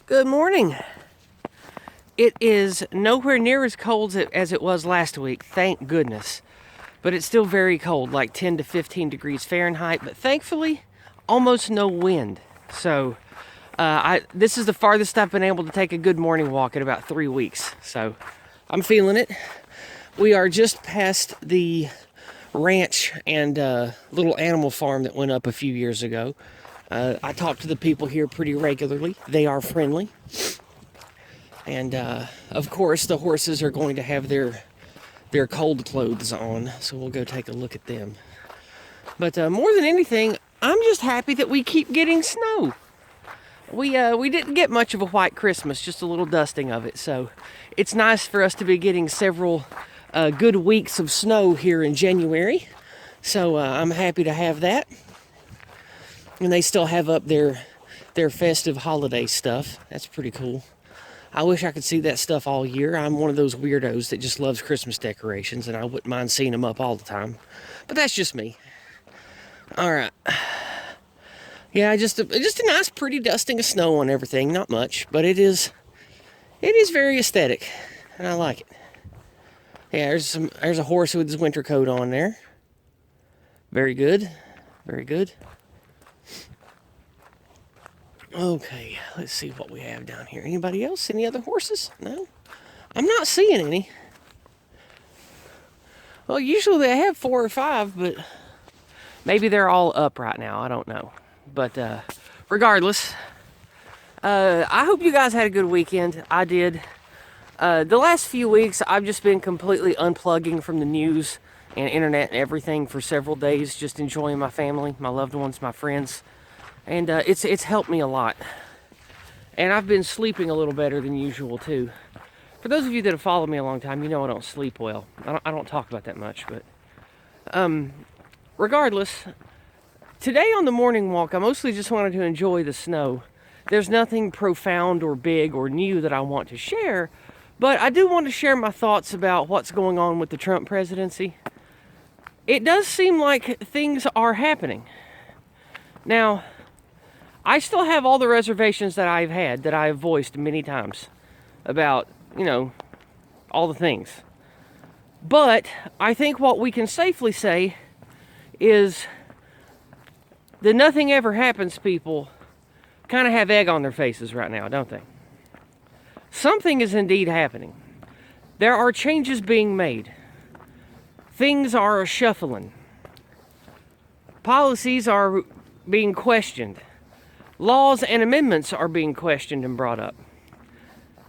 Good morning. It is nowhere near as cold as it was last week, thank goodness. But it's still very cold, like 10 to 15 degrees Fahrenheit. But thankfully, almost no wind. So this is the farthest I've been able to take a good morning walk in about 3 weeks. So I'm feeling it. We are just past the ranch and little animal farm that went up a few years ago. I talk to the people here pretty regularly. They are friendly. And of course, the horses are going to have their cold clothes on, so we'll go take a look at them. But more than anything, I'm just happy that we keep getting snow. We didn't get much of a white Christmas, just a little dusting of it. So it's nice for us to be getting several good weeks of snow here in January. So I'm happy to have that. And they still have up their festive holiday stuff. That's pretty cool. I wish I could see that stuff all year. I'm one of those weirdos that just loves Christmas decorations, and I wouldn't mind seeing them up all the time. But that's just me. All right. Yeah, just a nice, pretty dusting of snow on everything. Not much, but it is very aesthetic, and I like it. Yeah, there's a horse with his winter coat on there. Very good. Very good. Okay, let's see what we have down here. Anybody else? Any other horses? No? I'm not seeing any. Well, usually they have 4 or 5, but maybe they're all up right now. I don't know. But regardless, I hope you guys had a good weekend. I did. The last few weeks, I've just been completely unplugging from the news and internet and everything for several days, just enjoying my family, my loved ones, my friends. And it's helped me a lot. And I've been sleeping a little better than usual, too. For those of you that have followed me a long time, you know I don't sleep well. I don't talk about that much, but... regardless, today on the morning walk, I mostly just wanted to enjoy the snow. There's nothing profound or big or new that I want to share, but I do want to share my thoughts about what's going on with the Trump presidency. It does seem like things are happening. Now... I still have all the reservations that I've had, that I've voiced many times about, all the things. But I think what we can safely say is the nothing ever happens people kind of have egg on their faces right now, don't they? Something is indeed happening. There are changes being made. Things are shuffling. Policies are being questioned. Laws and amendments are being questioned and brought up.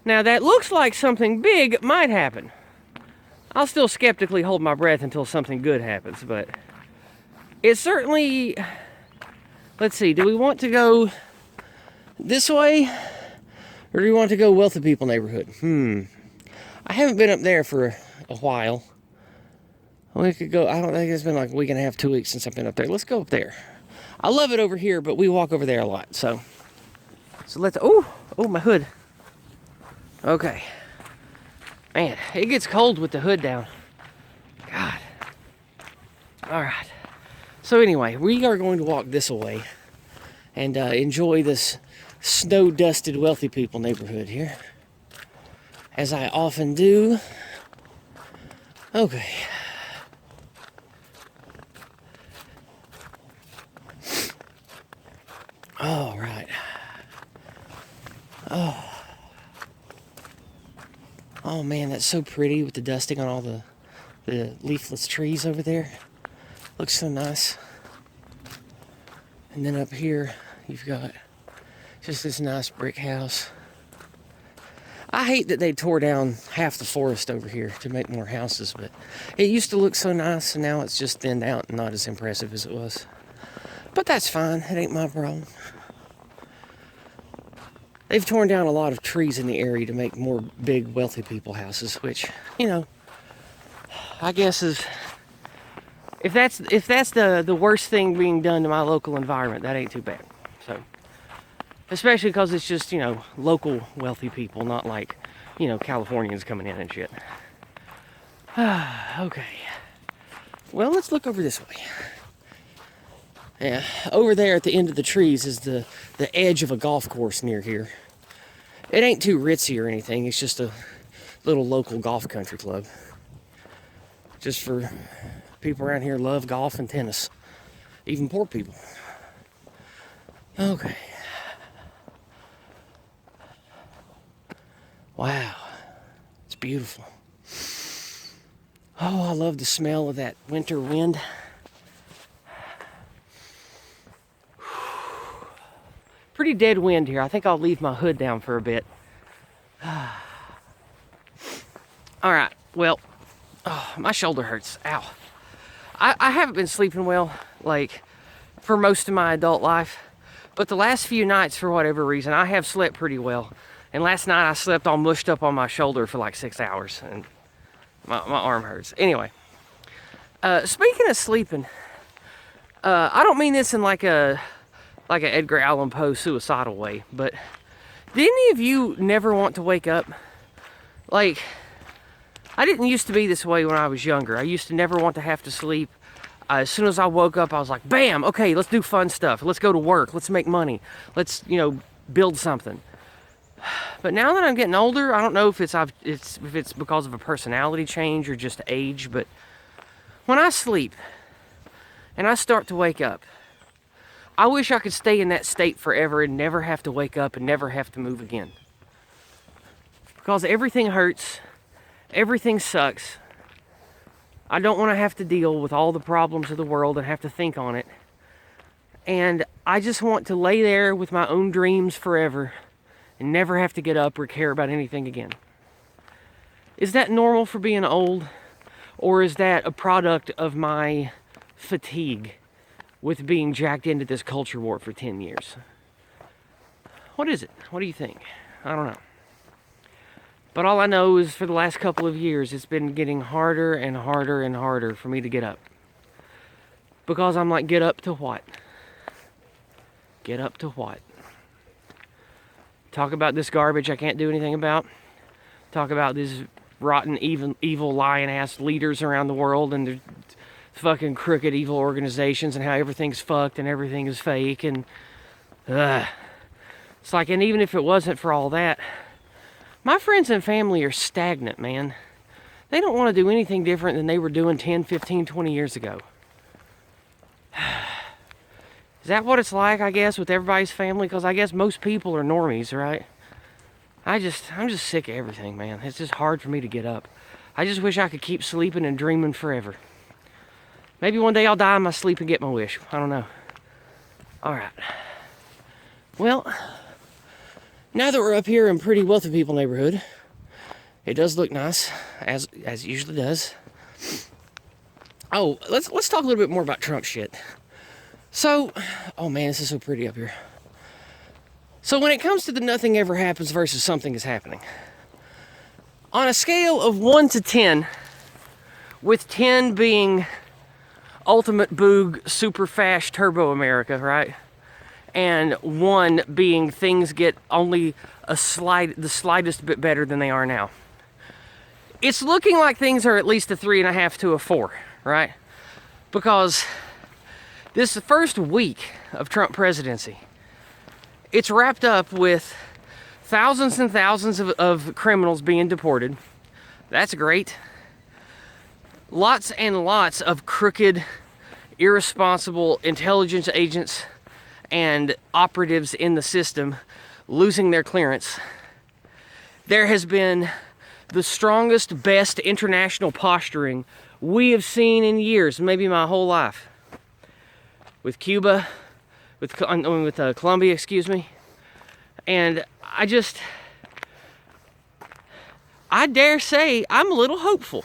Now, that looks like something big might happen. I'll still skeptically hold my breath until something good happens, but it certainly... Let's see, do we want to go this way, or do we want to go wealthy people neighborhood? I haven't been up there for a while. We could go, I don't think it's been like a week and a half, 2 weeks since I've been up there. Let's go up there. I love it over here, but we walk over there a lot, so let's, oh, my hood. Okay. Man, it gets cold with the hood down. God. All right. So anyway, we are going to walk this way and enjoy this snow-dusted wealthy people neighborhood here, as I often do. Okay. All right. Oh man, that's so pretty with the dusting on all the leafless trees over there. Looks so nice. And then up here, you've got just this nice brick house. I hate that they tore down half the forest over here to make more houses, but it used to look so nice, and now it's just thinned out and not as impressive as it was. But that's fine. It ain't my problem. They've torn down a lot of trees in the area to make more big, wealthy people houses, which, I guess is... If that's the worst thing being done to my local environment, that ain't too bad. So, especially because it's just, local wealthy people, not like, Californians coming in and shit. Okay. Well, let's look over this way. Yeah, over there at the end of the trees is the edge of a golf course near here. It ain't too ritzy or anything. It's just a little local golf country club. Just for people around here love golf and tennis. Even poor people. Okay. Wow. It's beautiful. Oh, I love the smell of that winter wind. Pretty dead wind here. I think I'll leave my hood down for a bit. All right, well, my shoulder hurts. Ow. I haven't been sleeping well, like, for most of my adult life. But the last few nights, for whatever reason, I have slept pretty well. And last night I slept all mushed up on my shoulder for like 6 hours. And my arm hurts. Anyway, speaking of sleeping, I don't mean this in like an Edgar Allan Poe suicidal way, but did any of you never want to wake up? Like, I didn't used to be this way when I was younger. I used to never want to have to sleep. As soon as I woke up, I was like, bam, okay, let's do fun stuff. Let's go to work. Let's make money. Let's, build something. But now that I'm getting older, I don't know if it's because of a personality change or just age, but when I sleep and I start to wake up, I wish I could stay in that state forever and never have to wake up and never have to move again. Because everything hurts, everything sucks. I don't want to have to deal with all the problems of the world and have to think on it. And I just want to lay there with my own dreams forever and never have to get up or care about anything again. Is that normal for being old? Or is that a product of my fatigue with being jacked into this culture war for 10 years? What is it? What do you think? I don't know. But all I know is for the last couple of years, it's been getting harder and harder and harder for me to get up. Because I'm like, get up to what? Get up to what? Talk about this garbage I can't do anything about. Talk about these rotten, evil lion-ass leaders around the world and their fucking crooked, evil organizations and how everything's fucked and everything is fake. And it's like, and even if it wasn't for all that, my friends and family are stagnant, man. They don't want to do anything different than they were doing 10, 15, 20 years ago. Is that what it's like, I guess, with everybody's family? Because I guess most people are normies, right? I'm just sick of everything, man. It's just hard for me to get up. I just wish I could keep sleeping and dreaming forever. Maybe one day I'll die in my sleep and get my wish. I don't know. All right. Well, now that we're up here in pretty wealthy people neighborhood, it does look nice, as it usually does. Oh, let's talk a little bit more about Trump shit. So, oh man, this is so pretty up here. So when it comes to the nothing ever happens versus something is happening, on a scale of 1 to 10, with 10 being ultimate boog, super fast turbo America, right? And 1 being things get only the slightest bit better than they are now. It's looking like things are at least a 3.5 to a 4, right? Because this first week of Trump presidency, it's wrapped up with thousands and thousands of criminals being deported. That's great. Lots and lots of crooked, irresponsible intelligence agents and operatives in the system losing their clearance. There has been the strongest, best international posturing we have seen in years, maybe my whole life. With Cuba, with Colombia, excuse me. And I dare say I'm a little hopeful.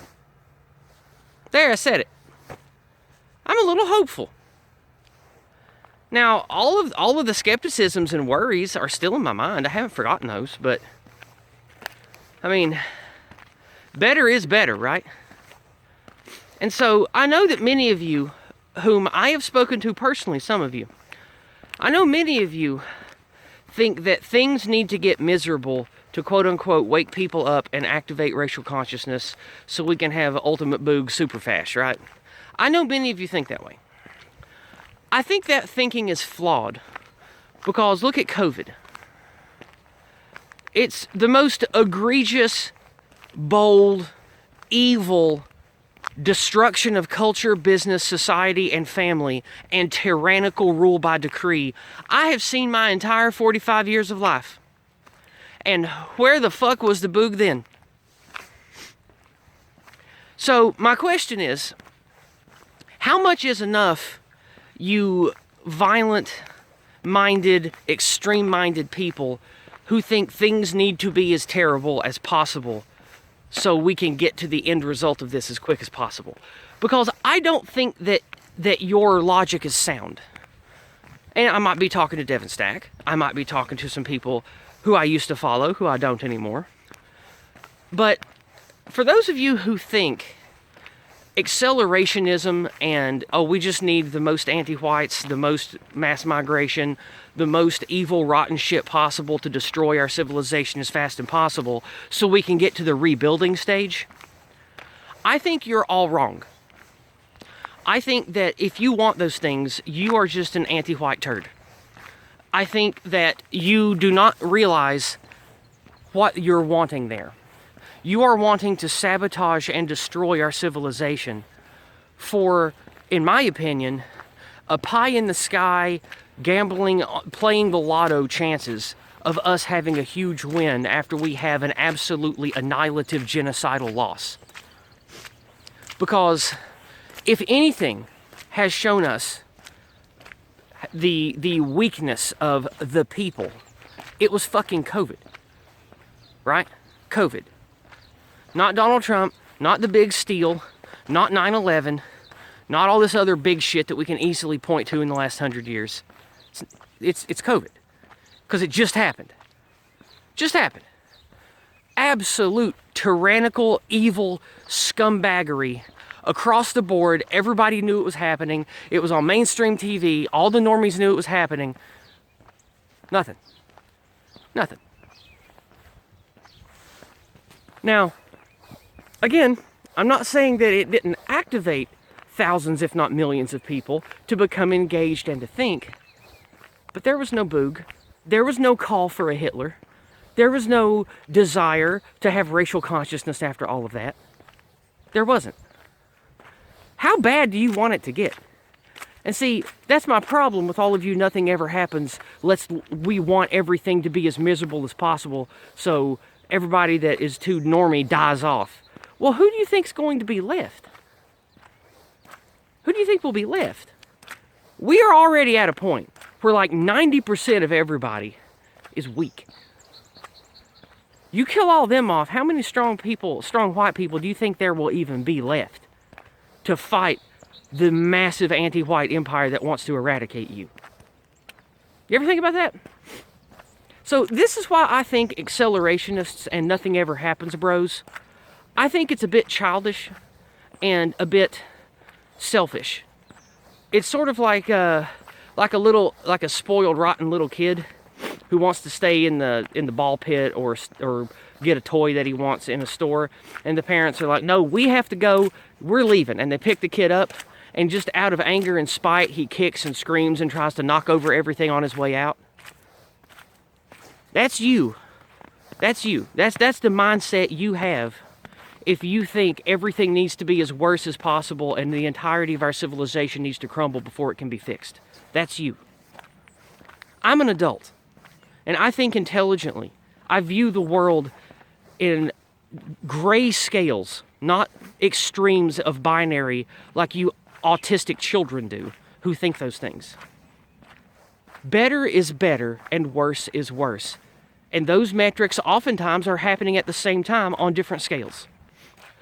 There, I said it. I'm a little hopeful. Now, all of the skepticisms and worries are still in my mind. I haven't forgotten those, but I mean, better is better, right? And so I know that many of you, whom I have spoken to personally, some of you, I know many of you think that things need to get miserable to quote unquote wake people up and activate racial consciousness so we can have ultimate boog super fast, right? I know many of you think that way. I think that thinking is flawed because look at COVID. It's the most egregious, bold, evil destruction of culture, business, society, and family, and tyrannical rule by decree I have seen my entire 45 years of life. And where the fuck was the boog then? So my question is, how much is enough, you violent-minded, extreme-minded people who think things need to be as terrible as possible so we can get to the end result of this as quick as possible? Because I don't think that your logic is sound. And I might be talking to Devin Stack. I might be talking to some people who I used to follow, who I don't anymore. But for those of you who think accelerationism and, oh, we just need the most anti-whites, the most mass migration, the most evil, rotten shit possible to destroy our civilization as fast as possible so we can get to the rebuilding stage, I think you're all wrong. I think that if you want those things, you are just an anti-white turd. I think that you do not realize what you're wanting there. You are wanting to sabotage and destroy our civilization for, in my opinion, a pie-in-the-sky, gambling, playing the lotto chances of us having a huge win after we have an absolutely annihilative genocidal loss. Because if anything has shown us the weakness of the people, it was fucking COVID. Right? COVID. Not Donald Trump, not the big steal, not 9/11, not all this other big shit that we can easily point to in the last 100 years. It's COVID. Because it just happened. Just happened. Absolute tyrannical, evil scumbaggery across the board. Everybody knew it was happening. It was on mainstream TV. All the normies knew it was happening. Nothing. Nothing. Now, again, I'm not saying that it didn't activate thousands, if not millions of people to become engaged and to think, but there was no boog. There was no call for a Hitler. There was no desire to have racial consciousness after all of that. There wasn't. How bad do you want it to get? And see, that's my problem with all of you nothing ever happens. We want everything to be as miserable as possible so everybody that is too normie dies off. Well, who do you think's going to be left? Who do you think will be left? We are already at a point where like 90% of everybody is weak. You kill all them off, how many strong white people do you think there will even be left to fight the massive anti-white empire that wants to eradicate you? You ever think about that? So this is why I think accelerationists and nothing ever happens bros, I think it's a bit childish and a bit selfish. It's sort of like a spoiled, rotten little kid who wants to stay in the ball pit or get a toy that he wants in a store, and the parents are like, "No, we have to go. We're leaving." And they pick the kid up, and just out of anger and spite, he kicks and screams and tries to knock over everything on his way out. That's you. That's you. That's the mindset you have if you think everything needs to be as worse as possible and the entirety of our civilization needs to crumble before it can be fixed. That's you. I'm an adult, and I think intelligently. I view the world in gray scales, not extremes of binary like you autistic children do who think those things. Better is better and worse is worse. And those metrics oftentimes are happening at the same time on different scales.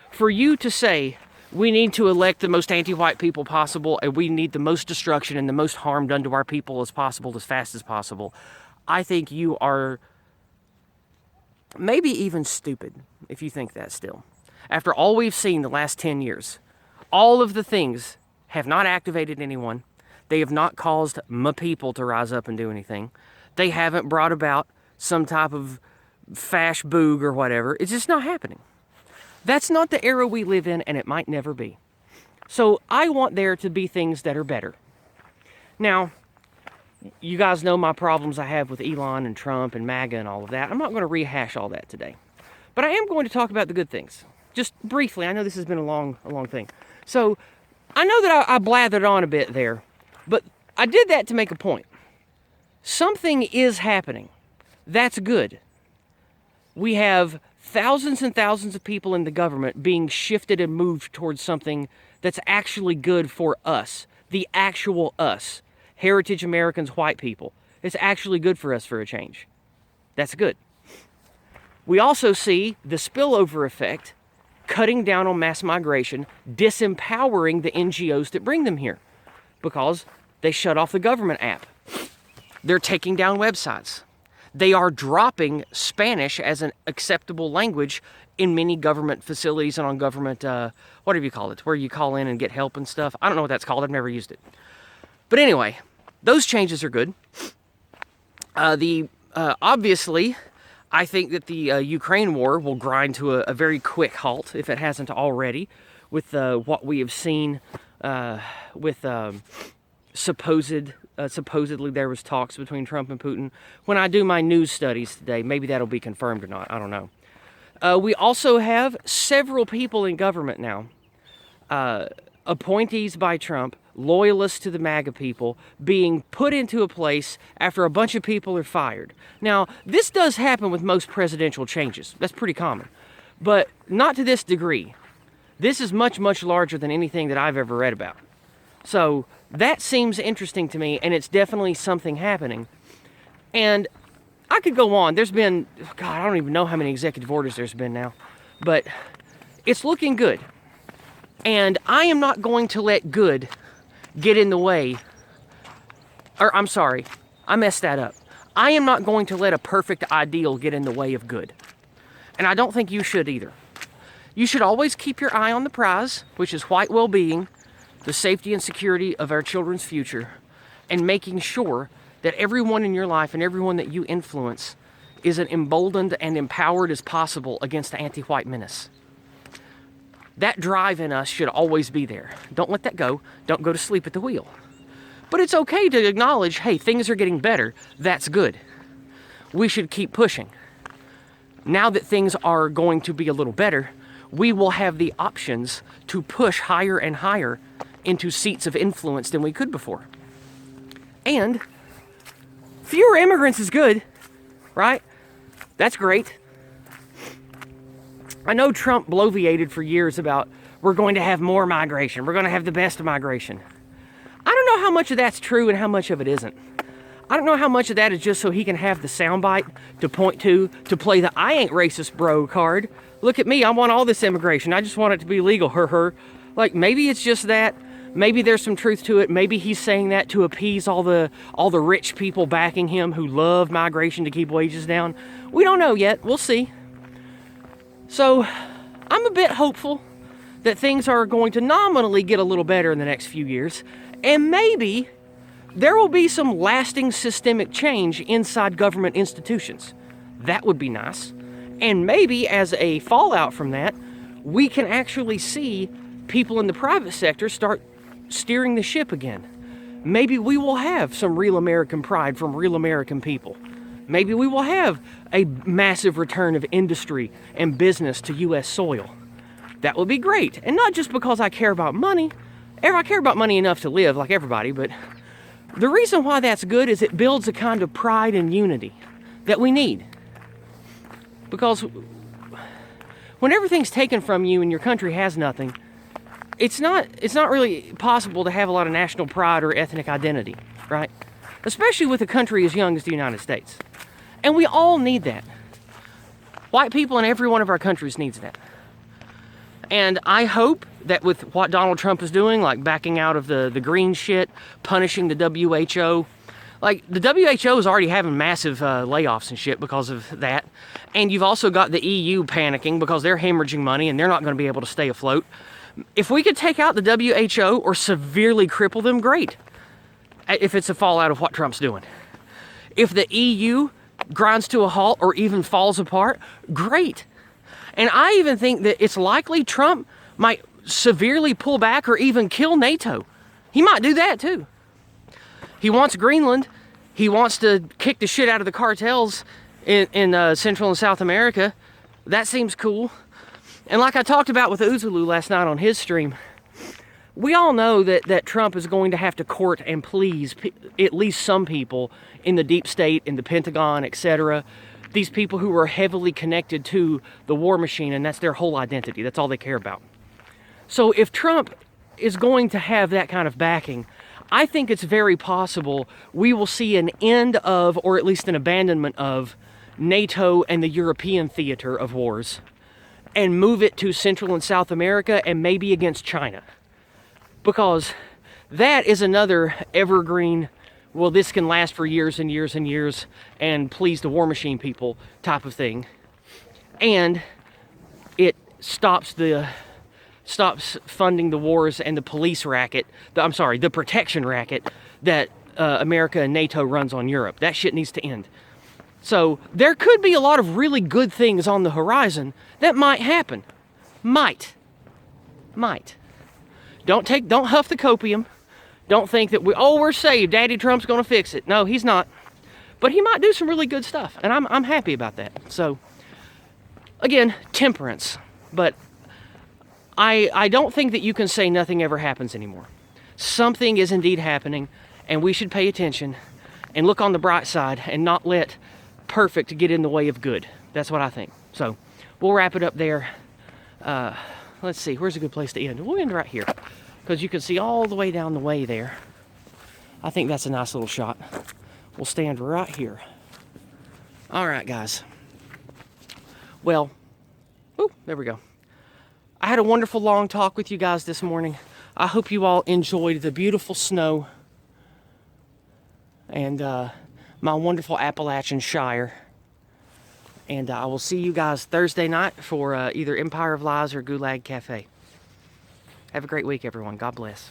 For you to say, we need to elect the most anti-white people possible and we need the most destruction and the most harm done to our people as possible, as fast as possible, I think you are maybe even stupid if you think that still. After all we've seen the last 10 years, all of the things have not activated anyone. They have not caused my people to rise up and do anything. They haven't brought about some type of fash boog or whatever. It's just not happening. That's not the era we live in, and it might never be. So I want there to be things that are better. Now, You guys know my problems I have with Elon and Trump and MAGA and all of that. I'm not going to rehash all that today. But I am going to talk about the good things. Just briefly. I know this has been a long thing. So I know that I blathered on a bit there, but I did that to make a point. Something is happening. That's good. We have thousands and thousands of people in the government being shifted and moved towards something that's actually good for us. The actual us. Heritage Americans, white people. It's actually good for us for a change. That's good. We also see the spillover effect cutting down on mass migration, disempowering the NGOs that bring them here because they shut off the government app. They're taking down websites. They are dropping Spanish as an acceptable language in many government facilities and on government, whatever you call it, where you call in and get help and stuff. I don't know what that's called. I've never used it. But anyway, those changes are good. Obviously, I think that the Ukraine war will grind to a very quick halt, if it hasn't already, with what we have seen with supposedly there was talks between Trump and Putin. When I do my news studies today, maybe that'll be confirmed or not. I don't know. We also have several people in government now, appointees by Trump, loyalists to the MAGA people, being put into a place after a bunch of people are fired. Now, this does happen with most presidential changes. That's pretty common. But not to this degree. This is much, much larger than anything that I've ever read about. So that seems interesting to me, and it's definitely something happening. And I could go on. There's been, God, I don't even know how many executive orders there's been now. But it's looking good. And I am not going to let good get in the way. Or, I'm sorry, I messed that up. I am not going to let a perfect ideal get in the way of good. And I don't think you should either. You should always keep your eye on the prize, which is white well-being, the safety and security of our children's future, and making sure that everyone in your life and everyone that you influence is as emboldened and empowered as possible against the anti-white menace. That drive in us should always be there. Don't let that go. Don't go to sleep at the wheel. But it's okay to acknowledge, hey, things are getting better. That's good. We should keep pushing. Now that things are going to be a little better, we will have the options to push higher and higher into seats of influence than we could before. And fewer immigrants is good, right? That's great. I know Trump bloviated for years about we're going to have more migration. We're going to have the best migration. I don't know how much of that's true and how much of it isn't. I don't know how much of that is just so he can have the soundbite to point to play the I ain't racist bro card. Look at me, I want all this immigration. I just want it to be legal, Like, maybe it's just that. Maybe there's some truth to it. Maybe he's saying that to appease all the rich people backing him who love migration to keep wages down. We don't know yet. We'll see. So, I'm a bit hopeful that things are going to nominally get a little better in the next few years. And maybe there will be some lasting systemic change inside government institutions. That would be nice. And maybe as a fallout from that, we can actually see people in the private sector start steering the ship again. Maybe we will have some real American pride from real American people. Maybe we will have a massive return of industry and business to U.S. soil. That would be great. And not just because I care about money. I care about money enough to live like everybody, but the reason why that's good is it builds a kind of pride and unity that we need. Because when everything's taken from you and your country has nothing, it's not really possible to have a lot of national pride or ethnic identity, right? Especially with a country as young as the United States. And we all need that. White people in every one of our countries needs that. And I hope that with what Donald Trump is doing, like backing out of the green shit, punishing the WHO, like the WHO is already having massive layoffs and shit because of that. And you've also got the EU panicking because they're hemorrhaging money and they're not going to be able to stay afloat. If we could take out the WHO or severely cripple them, great. If it's a fallout of what Trump's doing. If the EU grinds to a halt or even falls apart, great. And I even think that it's likely Trump might severely pull back or even kill NATO. He might do that too. He wants Greenland He wants to kick the shit out of the cartels in Central and South America. That seems cool. And like I talked about with Uzulu last night on his stream, we all know that Trump is going to have to court and please at least some people in the deep state, in the Pentagon, etc. These people who are heavily connected to the war machine, and that's their whole identity. That's all they care about. So if Trump is going to have that kind of backing, I think it's very possible we will see an end of, or at least an abandonment of, NATO and the European theater of wars, and move it to Central and South America and maybe against China. Because that is another evergreen, well, this can last for years and years and years and please the war machine people type of thing. And it stops funding the wars and the police racket, the protection racket that America and NATO runs on Europe. That shit needs to end. So there could be a lot of really good things on the horizon that might happen. Might. Don't huff the copium. Don't think that we're saved. Daddy Trump's gonna fix it. No, he's not. But he might do some really good stuff, and I'm happy about that. So again, temperance. But I don't think that you can say nothing ever happens anymore. Something is indeed happening, and we should pay attention and look on the bright side and not let perfect get in the way of good. That's what I think. So we'll wrap it up there. Let's see, where's a good place to end? We'll end right here, because you can see all the way down the way there. I think that's a nice little shot. We'll stand right here. All right, guys. Well, there we go. I had a wonderful long talk with you guys this morning. I hope you all enjoyed the beautiful snow and my wonderful Appalachian Shire. And I will see you guys Thursday night for either Empire of Lies or Gulag Cafe. Have a great week, everyone. God bless.